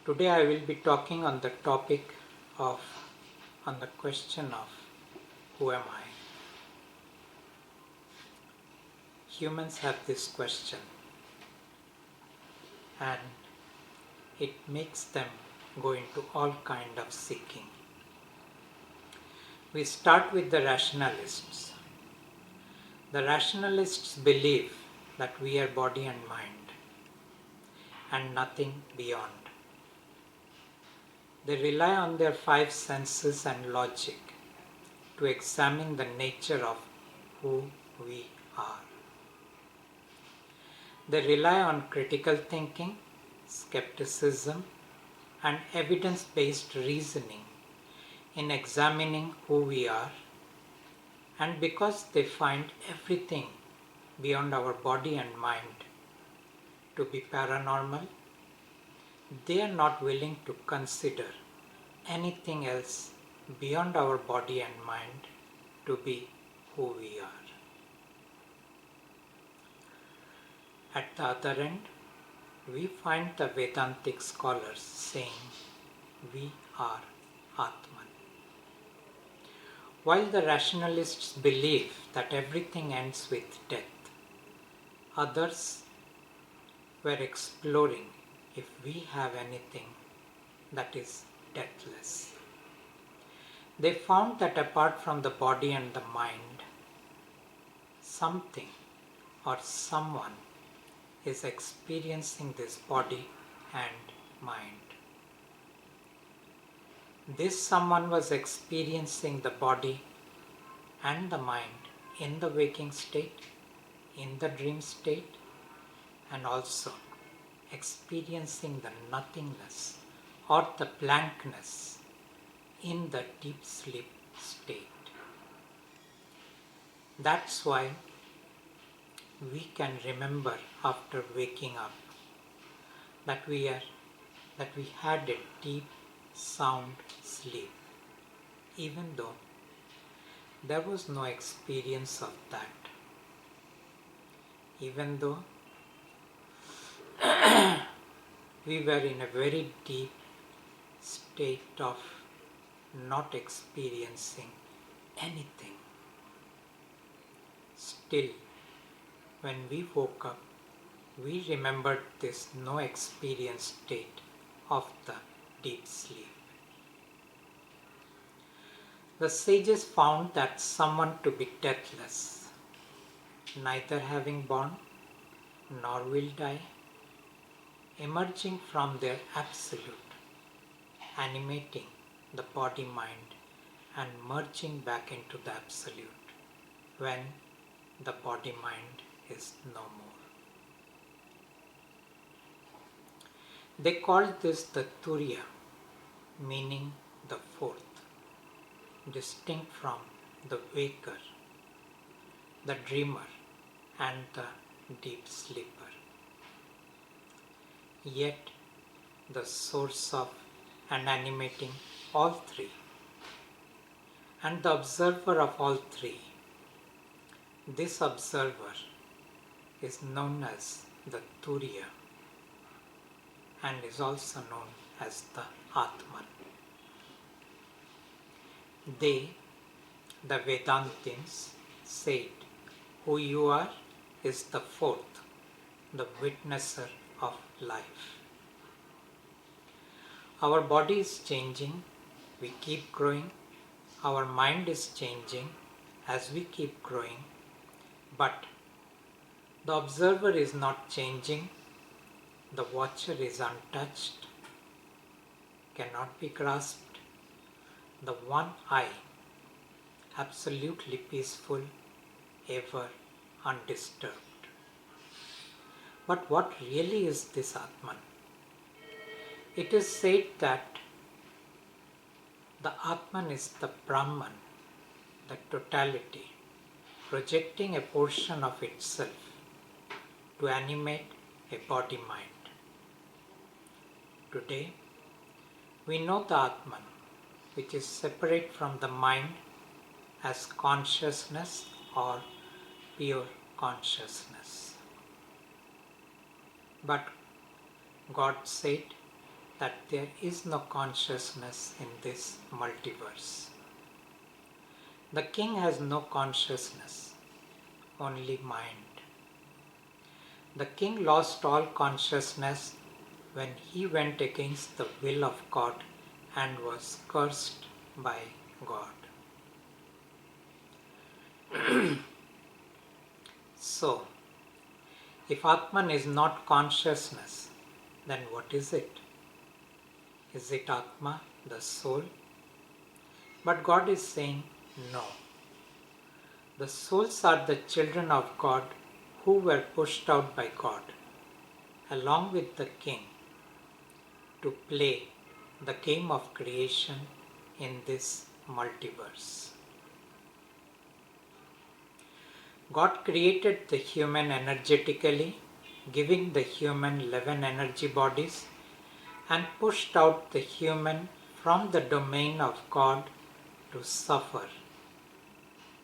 Today I will be talking on the topic of, on the question of who am I? Humans have this question and it makes them go into all kind of seeking. We start with the rationalists. The rationalists believe that we are body and mind and nothing beyond. They rely on their five senses and logic to examine the nature of who we are. They rely on critical thinking, skepticism, and evidence-based reasoning in examining who we are, and because they find everything beyond our body and mind to be paranormal, they are not willing to consider anything else beyond our body and mind to be who we are. At the other end, we find the Vedantic scholars saying we are Atman. While the rationalists believe that everything ends with death, others were exploring if we have anything that is deathless. They found that apart from the body and the mind, something or someone is experiencing this body and mind. This someone was experiencing the body and the mind in the waking state, in the dream state, and also experiencing the nothingness or the blankness in the deep sleep state. That's why we can remember after waking up that we had a deep sound sleep, even though there was no experience of that, even though we were in a very deep state of not experiencing anything. Still, when we woke up, we remembered this no experience state of the deep sleep. The sages found that someone to be deathless, neither having born nor will die, emerging from their absolute, animating the body-mind and merging back into the absolute when the body-mind is no more. They called this the turiya, meaning the fourth, distinct from the waker, the dreamer, and the deep sleeper. Yet the source of and animating all three, and the observer of all three. This observer is known as the turiya and is also known as the Atman. They, the Vedantins, said who you are is the fourth, the witnesser of life. Our body is changing, we keep growing, our mind is changing as we keep growing, but the observer is not changing, the watcher is untouched, cannot be grasped, the one eye, absolutely peaceful, ever undisturbed. But what really is this Atman? It is said that the Atman is the Brahman, the totality, projecting a portion of itself to animate a body-mind. Today, we know the Atman, which is separate from the mind, as consciousness or pure consciousness. But God said that there is no consciousness in this multiverse. The king has no consciousness, only mind. The king lost all consciousness when he went against the will of God and was cursed by God. So, if Atman is not consciousness, then what is it? Is it Atma, the soul? But God is saying no. The souls are the children of God who were pushed out by God, along with the king, to play the game of creation in this multiverse. God created the human energetically, giving the human 11 energy bodies, and pushed out the human from the domain of God to suffer,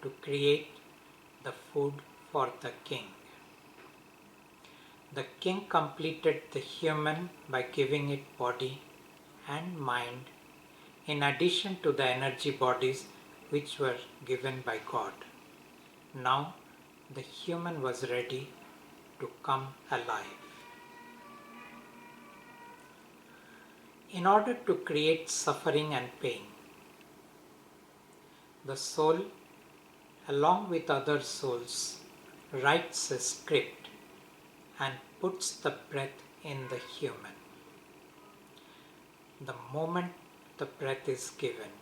to create the food for the king. The king completed the human by giving it body and mind, in addition to the energy bodies which were given by God. Now the human was ready to come alive. In order to create suffering and pain, the soul, along with other souls, writes a script and puts the breath in the human. The moment the breath is given,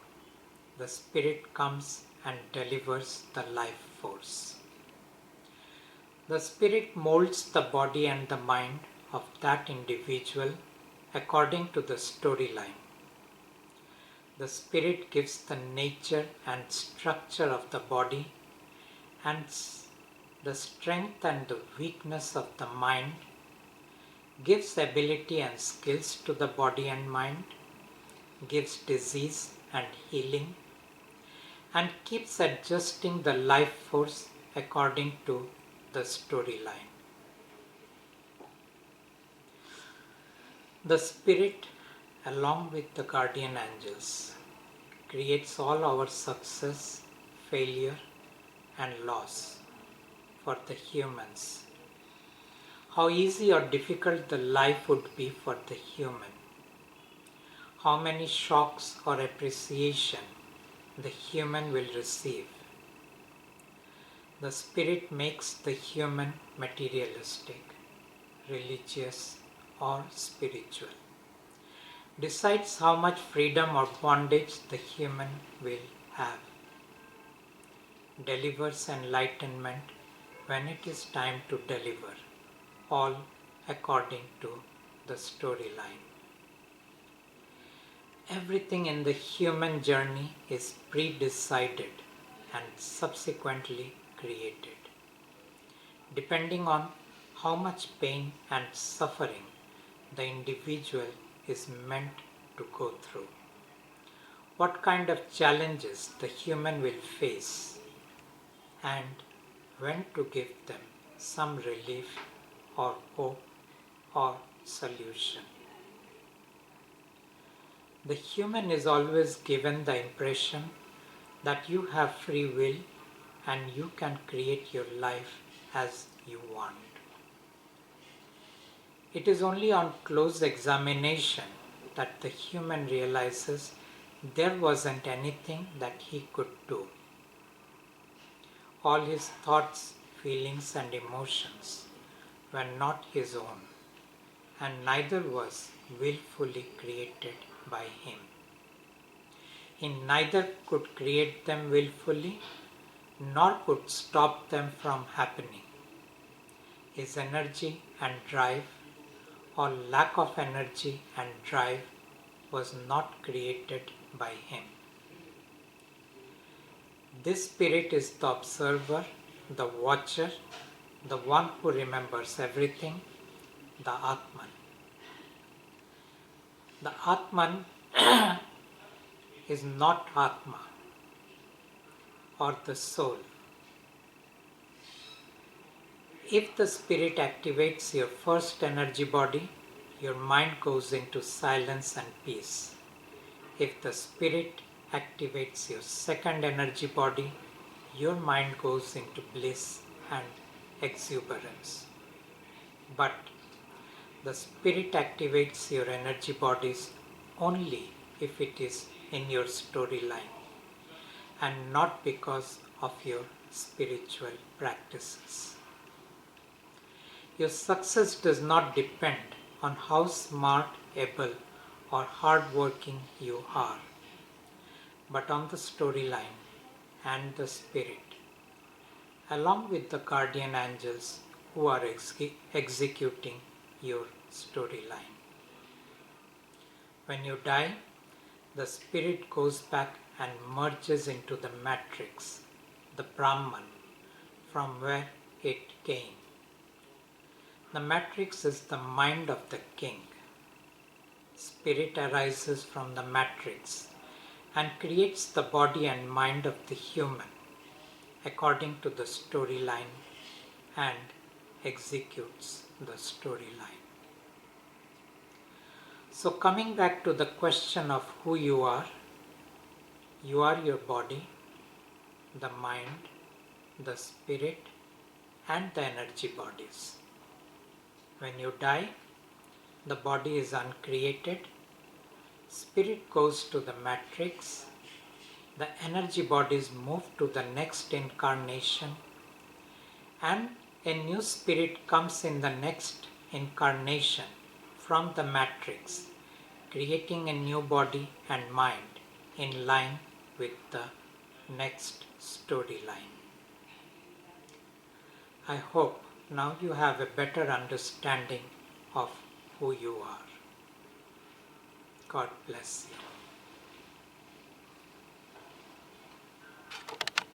the spirit comes and delivers the life force. The spirit molds the body and the mind of that individual according to the storyline. The spirit gives the nature and structure of the body and the strength and the weakness of the mind, gives ability and skills to the body and mind, gives disease and healing, and keeps adjusting the life force according to the storyline. The spirit, along with the guardian angels, creates all our success, failure, and loss for the humans. How easy or difficult the life would be for the human. How many shocks or appreciation the human will receive. The spirit makes the human materialistic, religious, or spiritual. Decides how much freedom or bondage the human will have. Delivers enlightenment when it is time to deliver, all according to the storyline. Everything in the human journey is pre-decided and subsequently created, depending on how much pain and suffering the individual is meant to go through, what kind of challenges the human will face, and when to give them some relief or hope or solution. The human is always given the impression that you have free will and you can create your life as you want. It is only on close examination that the human realizes there wasn't anything that he could do. All his thoughts, feelings, and emotions were not his own, and neither was willfully created by him. He neither could create them willfully, nor could stop them from happening. His energy and drive, or lack of energy and drive, was not created by him. This spirit is the observer, the watcher, the one who remembers everything, the Atman. The Atman is not Atma or the soul. If the spirit activates your first energy body, your mind goes into silence and peace. If the spirit activates your second energy body, your mind goes into bliss and exuberance. But the spirit activates your energy bodies only if it is in your storyline and not because of your spiritual practices. Your success does not depend on how smart, able, or hardworking you are, but on the storyline and the spirit, along with the guardian angels who are executing your storyline. When you die, the spirit goes back and merges into the matrix, the Brahman, from where it came. The matrix is the mind of the king. Spirit arises from the matrix and creates the body and mind of the human according to the storyline and executes the storyline. So coming back to the question of who you are your body, the mind, the spirit, and the energy bodies. When you die, the body is uncreated, spirit goes to the matrix, the energy bodies move to the next incarnation, and a new spirit comes in the next incarnation from the matrix, creating a new body and mind in line with the next storyline. I hope now you have a better understanding of who you are. God bless you.